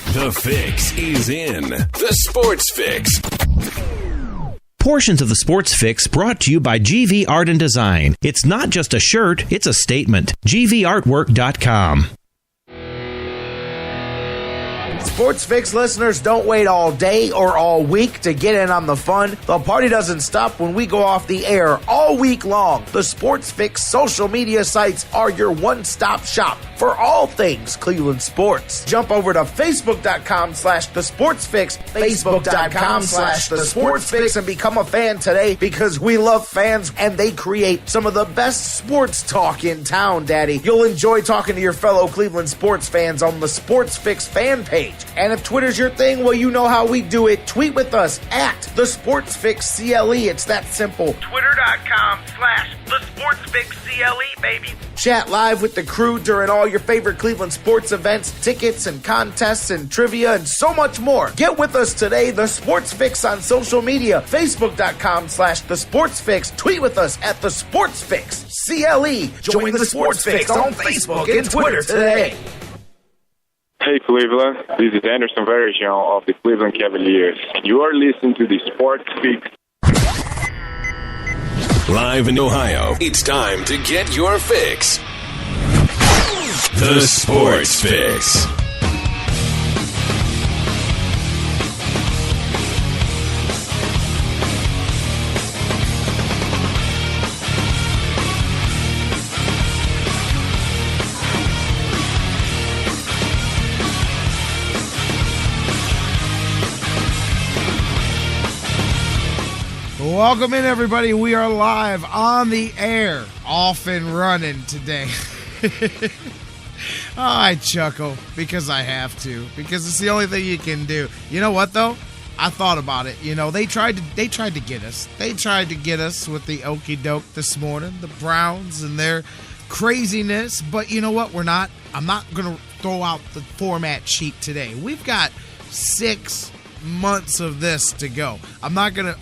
The Fix is in. The Sports Fix. Portions of the Sports Fix brought to you by GV Art and Design. It's not just a shirt, it's a statement. GVArtwork.com. Sports Fix listeners, don't wait all day or all week to get in on the fun. The party doesn't stop when we go off the air all week long. The Sports Fix social media sites are your one-stop shop for all things Cleveland sports. Jump over to Facebook.com/TheSportsFix, Facebook.com/TheSportsFix, and become a fan today because we love fans and they create some of the best sports talk in town, Daddy. You'll enjoy talking to your fellow Cleveland sports fans on the Sports Fix fan page. And if Twitter's your thing, well, you know how we do it. Tweet with us at The Sports Fix CLE. It's that simple. Twitter.com/TheSportsFixCLE, baby. Chat live with the crew during all your favorite Cleveland sports events, tickets and contests and trivia and so much more. Get with us today, The Sports Fix on social media. Facebook.com/TheSportsFix. Tweet with us at The Sports Fix CLE. Join The Sports Fix on Facebook and Twitter today. Hey Cleveland, this is Thurs Jan of the Cleveland Cavaliers. You are listening to the Sports Fix. Live in Ohio, it's time to get your fix. The Sports Fix. Welcome in, everybody. We are live on the air, off and running today. I chuckle because I have to, because it's the only thing you can do. You know what, though? I thought about it. You know, they tried to get us. They tried to get us with the okie doke this morning, the Browns and their craziness. But you know what? I'm not going to throw out the format sheet today. We've got 6 months of this to go. I'm not gonna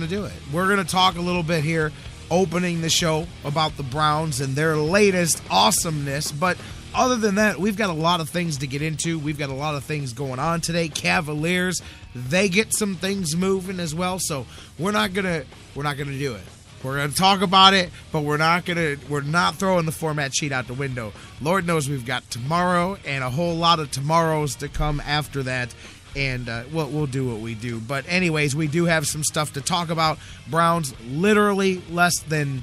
do it. We're gonna talk a little bit here, opening the show, about the Browns and their latest awesomeness. But other than that, we've got a lot of things to get into. We've got a lot of things going on today. Cavaliers, they get some things moving as well. So we're not gonna do it. We're gonna talk about it, but we're not throwing the format sheet out the window. Lord knows we've got tomorrow and a whole lot of tomorrows to come after that. And we'll do what we do. But anyways, we do have some stuff to talk about. Browns literally less than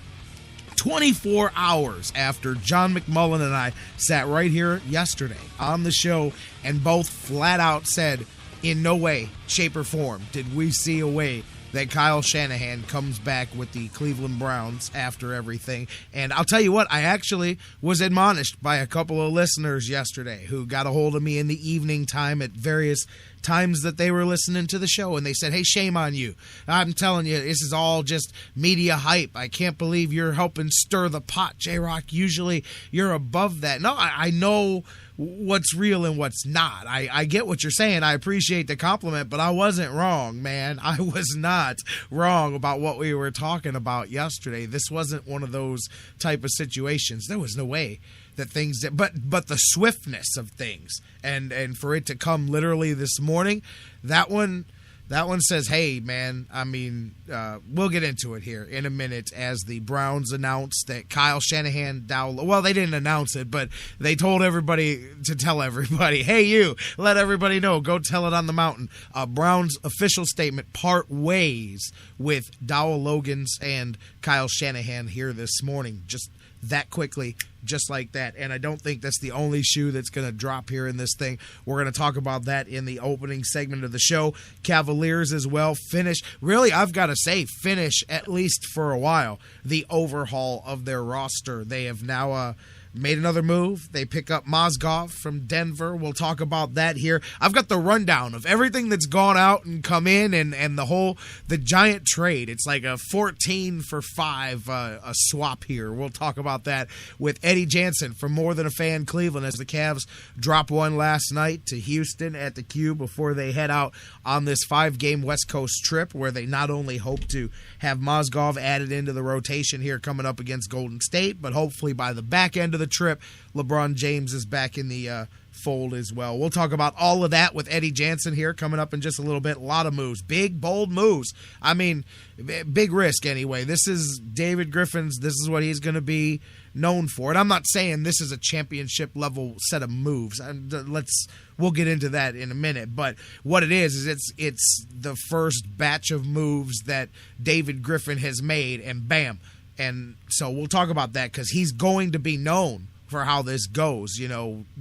24 hours after John McMullen and I sat right here yesterday on the show and both flat out said, in no way, shape, or form did we see a way that Kyle Shanahan comes back with the Cleveland Browns after everything. And I'll tell you what, I actually was admonished by a couple of listeners yesterday who got a hold of me in the evening time at various times that they were listening to the show, and they said, hey, shame on you. I'm telling you, this is all just media hype. I can't believe you're helping stir the pot, J-Rock. Usually you're above that. No, I know what's real and what's not. I get what you're saying. I appreciate the compliment, but I wasn't wrong, man. I was not wrong about what we were talking about yesterday. This wasn't one of those type of situations. There was no way that things, but the swiftness of things and for it to come literally this morning, that one says, hey, man, I mean, we'll get into it here in a minute as the Browns announced that Kyle Shanahan, Dowell, well, they didn't announce it, but they told everybody to tell everybody, hey, you, let everybody know, go tell it on the mountain. Browns official statement part ways with Dowell, Loggains, and Kyle Shanahan here this morning, just that quickly, just like that. And I don't think that's the only shoe that's going to drop here in this thing. We're going to talk about that in the opening segment of the show. Cavaliers as well finish, really, I've got to say, finish at least for a while, the overhaul of their roster. They have now made another move. They pick up Mozgov from Denver. We'll talk about that here. I've got the rundown of everything that's gone out and come in and the giant trade. It's like a 14 for 5 a swap here. We'll talk about that with Eddy Jansen from More Than a Fan Cleveland as the Cavs drop one last night to Houston at the Cube before they head out on this 5-game West Coast trip where they not only hope to have Mozgov added into the rotation here coming up against Golden State, but hopefully by the back end of the trip, LeBron James is back in the fold as well. We'll talk about all of that with Eddy Jansen here coming up in just a little bit. A lot of moves. Big, bold moves. I mean, big risk anyway. This is David Griffin's. This is what he's going to be known for. And I'm not saying this is a championship level set of moves. We'll get into that in a minute. But what it is it's the first batch of moves that David Griffin has made, and bam. And so we'll talk about that because he's going to be known for how this goes,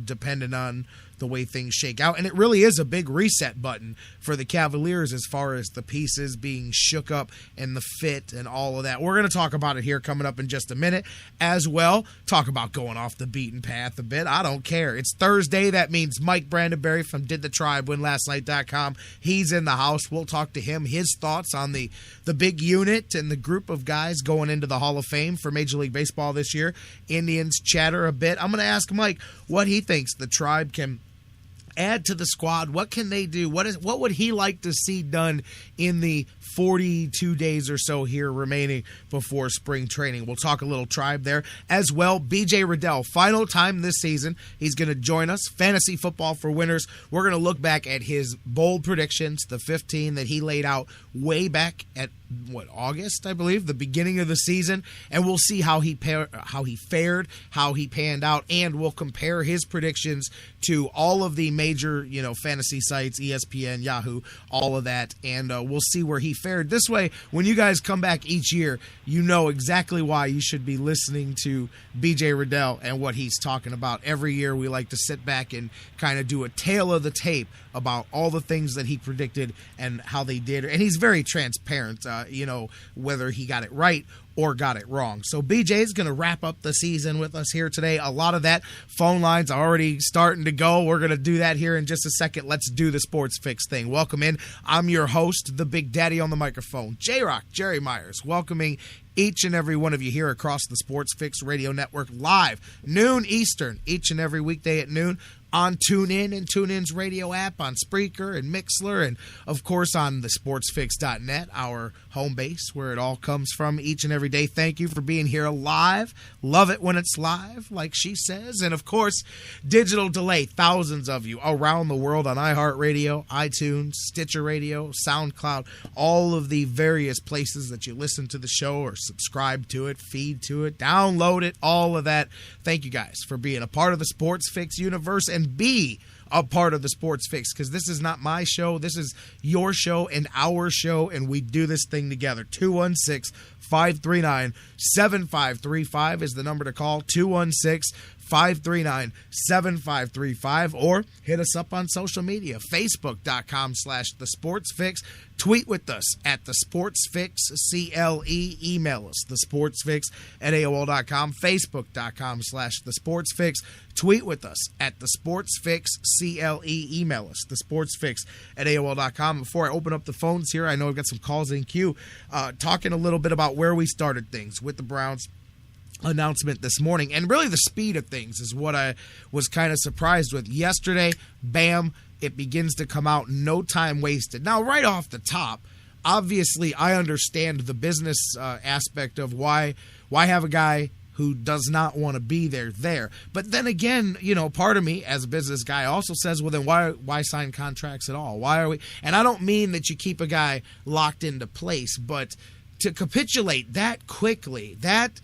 depending on the way things shake out. And it really is a big reset button for the Cavaliers as far as the pieces being shook up and the fit and all of that. We're going to talk about it here coming up in just a minute as well. Talk about going off the beaten path a bit. I don't care. It's Thursday. That means Mike Brandyberry from Did the Tribe Win Last Night.com. He's in the house. We'll talk to him, his thoughts on the big unit and the group of guys going into the Hall of Fame for Major League Baseball this year. Indians chatter a bit. I'm going to ask Mike what he thinks the Tribe can add to the squad. What can they do? What would he like to see done in the 42 days or so here remaining before spring training? We'll talk a little Tribe there as well. BJ Rudell, final time this season. He's going to join us. Fantasy Football for Winners. We're going to look back at his bold predictions, the 15 that he laid out way back at August, I believe, the beginning of the season, and we'll see how he fared, how he panned out, and we'll compare his predictions to all of the major, fantasy sites, ESPN, Yahoo, all of that, and we'll see where he fared. This way, when you guys come back each year, you know exactly why you should be listening to BJ Rudell and what he's talking about. Every year, we like to sit back and kind of do a tale of the tape about all the things that he predicted and how they did, and he's very transparent, whether he got it right or got it wrong. So BJ is going to wrap up the season with us here today. A lot of that. Phone lines are already starting to go. We're going to do that here in just a second. Let's do the Sports Fix thing. Welcome in. I'm your host, the Big Daddy on the microphone, J-Rock, Jerry Myers, welcoming each and every one of you here across the Sports Fix Radio Network live, noon Eastern, each and every weekday at noon, on TuneIn and TuneIn's radio app, on Spreaker and Mixler, and of course on the sportsfix.net, our home base where it all comes from each and every day. Thank you for being here live. Love it when it's live, like she says. And of course, digital delay, thousands of you around the world on iHeartRadio, iTunes, Stitcher Radio, SoundCloud, all of the various places that you listen to the show or subscribe to it, feed to it, download it, all of that. Thank you guys for being a part of the Sports Fix universe and be a part of the Sports Fix, because this is not my show. This is your show and our show, and we do this thing together. 216-539-7535 is the number to call. 216-539-7535, or hit us up on social media, facebook.com/The Sports Fix. Tweet with us at The Sports Fix CLE. Email us, thesportsfix@AOL.com, facebook.com/The Sports Fix. Tweet with us at The Sports Fix CLE. Email us, thesportsfix@AOL.com. Before I open up the phones here, I know I've got some calls in queue, talking a little bit about where we started things with the Browns announcement this morning, and really the speed of things is what I was kind of surprised with. Yesterday, bam, it begins to come out, no time wasted. Now, right off the top, obviously I understand the business aspect of why have a guy who does not want to be there. But then again, part of me as a business guy also says, well, then why sign contracts at all? Why are we? And I don't mean that you keep a guy locked into place, but to capitulate that quickly, that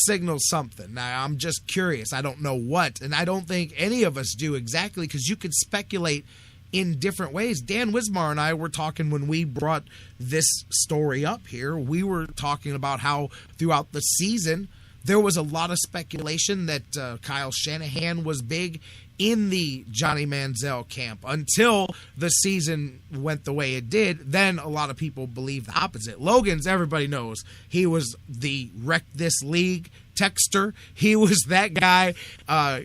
signals something. Now, I'm just curious. I don't know what, and I don't think any of us do exactly, because you could speculate in different ways. Dan Wismar and I were talking when we brought this story up here. We were talking about how throughout the season there was a lot of speculation that Kyle Shanahan was big in the Johnny Manziel camp until the season went the way it did. Then a lot of people believe the opposite. Loggains, everybody knows, he was the wreck this league texter. He was that guy.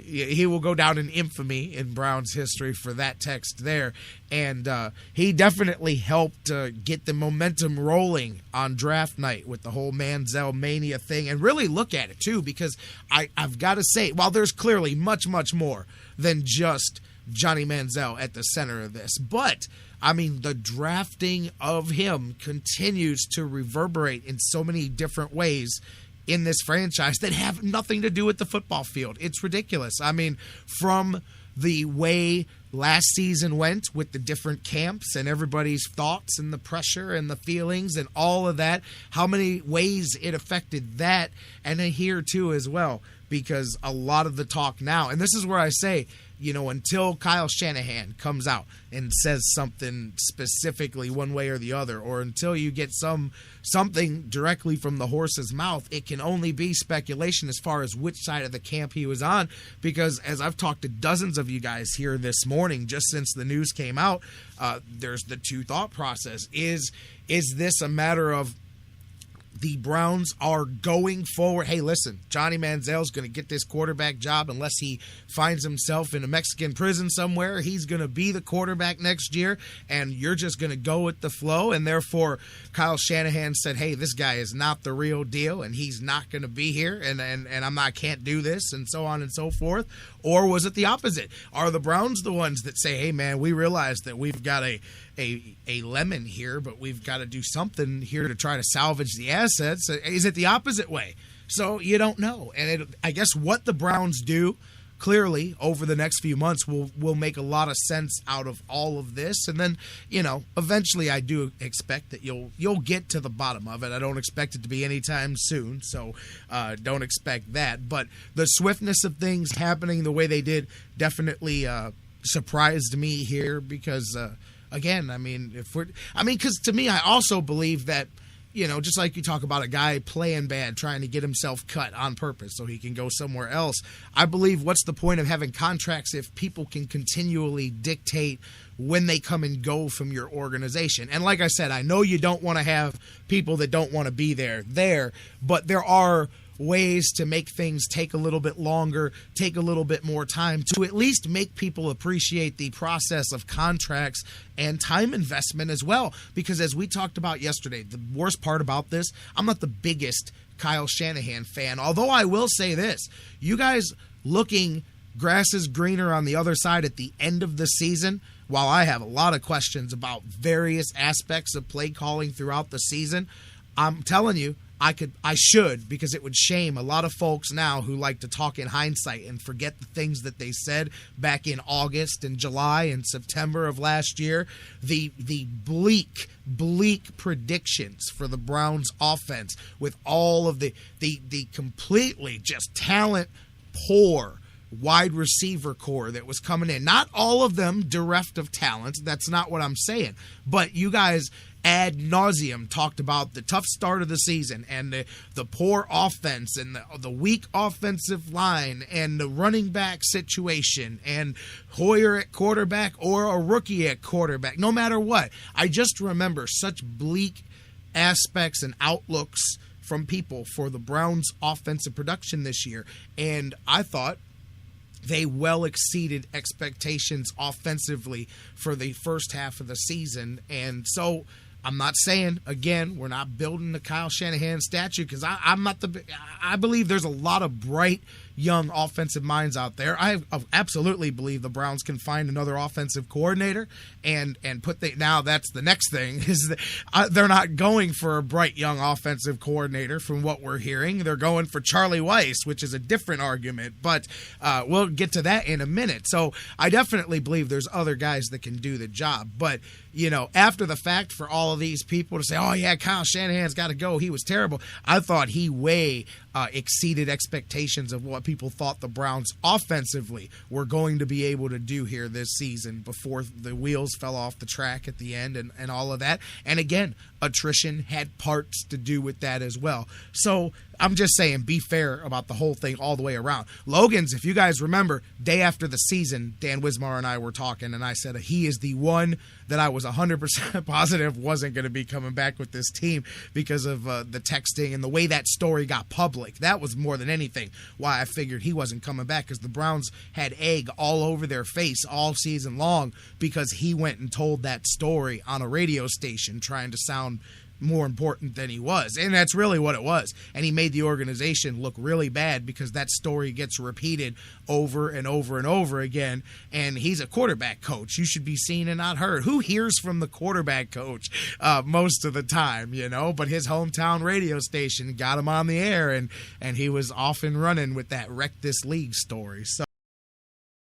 He will go down in infamy in Browns history for that text there. And he definitely helped get the momentum rolling on draft night with the whole Manziel mania thing. And really look at it, too, because I've got to say, while there's clearly much, much more than just Johnny Manziel at the center of this, but I mean, the drafting of him continues to reverberate in so many different ways in this franchise that have nothing to do with the football field. It's ridiculous. I mean, from the way last season went with the different camps and everybody's thoughts and the pressure and the feelings and all of that, how many ways it affected that, and then here too as well, because a lot of the talk now, and this is where I say, until Kyle Shanahan comes out and says something specifically one way or the other, or until you get something directly from the horse's mouth, it can only be speculation as far as which side of the camp he was on, because as I've talked to dozens of you guys here this morning, just since the news came out, there's the two thought process. Is this a matter of the Browns are going forward? Hey, listen, Johnny Manziel's going to get this quarterback job unless he finds himself in a Mexican prison somewhere. He's going to be the quarterback next year, and you're just going to go with the flow. And therefore, Kyle Shanahan said, hey, this guy is not the real deal, and he's not going to be here, and I can't do this, and so on and so forth. Or was it the opposite? Are the Browns the ones that say, hey, man, we realize that we've got a lemon here, but we've got to do something here to try to salvage the assets? Is it the opposite way? So you don't know. And I guess what the Browns do clearly over the next few months will make a lot of sense out of all of this. And then, eventually I do expect that you'll get to the bottom of it. I don't expect it to be anytime soon, so don't expect that. But the swiftness of things happening the way they did definitely surprised me here, because again, because to me, I also believe that, just like you talk about a guy playing bad, trying to get himself cut on purpose so he can go somewhere else, I believe what's the point of having contracts if people can continually dictate when they come and go from your organization? And like I said, I know you don't want to have people that don't want to be there, but there are ways to make things take a little bit longer, take a little bit more time, to at least make people appreciate the process of contracts and time investment as well. Because as we talked about yesterday, the worst part about this, I'm not the biggest Kyle Shanahan fan, although I will say this, you guys looking grass is greener on the other side at the end of the season, while I have a lot of questions about various aspects of play calling throughout the season, I'm telling you, I should, because it would shame a lot of folks now who like to talk in hindsight and forget the things that they said back in August and July and September of last year. The bleak predictions for the Browns offense with all of the completely just talent poor wide receiver core that was coming in. Not all of them bereft of talent. That's not what I'm saying. But you guys ad nauseum talked about the tough start of the season and the poor offense and the weak offensive line and the running back situation and Hoyer at quarterback or a rookie at quarterback. No matter what, I just remember such bleak aspects and outlooks from people for the Browns' offensive production this year. And I thought they well exceeded expectations offensively for the first half of the season. And so I'm not saying, again, we're not building the Kyle Shanahan statue, because I believe there's a lot of bright young offensive minds out there. I absolutely believe the Browns can find another offensive coordinator and now that's the next thing, is that they're not going for a bright young offensive coordinator from what we're hearing. They're going for Charlie Weiss, which is a different argument, but we'll get to that in a minute. So I definitely believe there's other guys that can do the job, but after the fact, for all of these people to say, oh yeah, Kyle Shanahan's got to go, he was terrible, I thought he way exceeded expectations of what people thought the Browns offensively were going to be able to do here this season before the wheels fell off the track at the end and all of that. And again, attrition had parts to do with that as well. So I'm just saying, be fair about the whole thing all the way around. Loggains, if you guys remember, day after the season, Dan Wismar and I were talking, and I said he is the one that I was 100% positive wasn't going to be coming back with this team because of the texting and the way that story got public. That was more than anything why I figured he wasn't coming back, because the Browns had egg all over their face all season long because he went and told that story on a radio station trying to sound more important than he was. And that's really what it was. And he made the organization look really bad because that story gets repeated over and over and over again. And he's a quarterback coach. You should be seen and not heard. Who hears from the quarterback coach most of the time, But his hometown radio station got him on the air, and he was off and running with that wreck this league story. So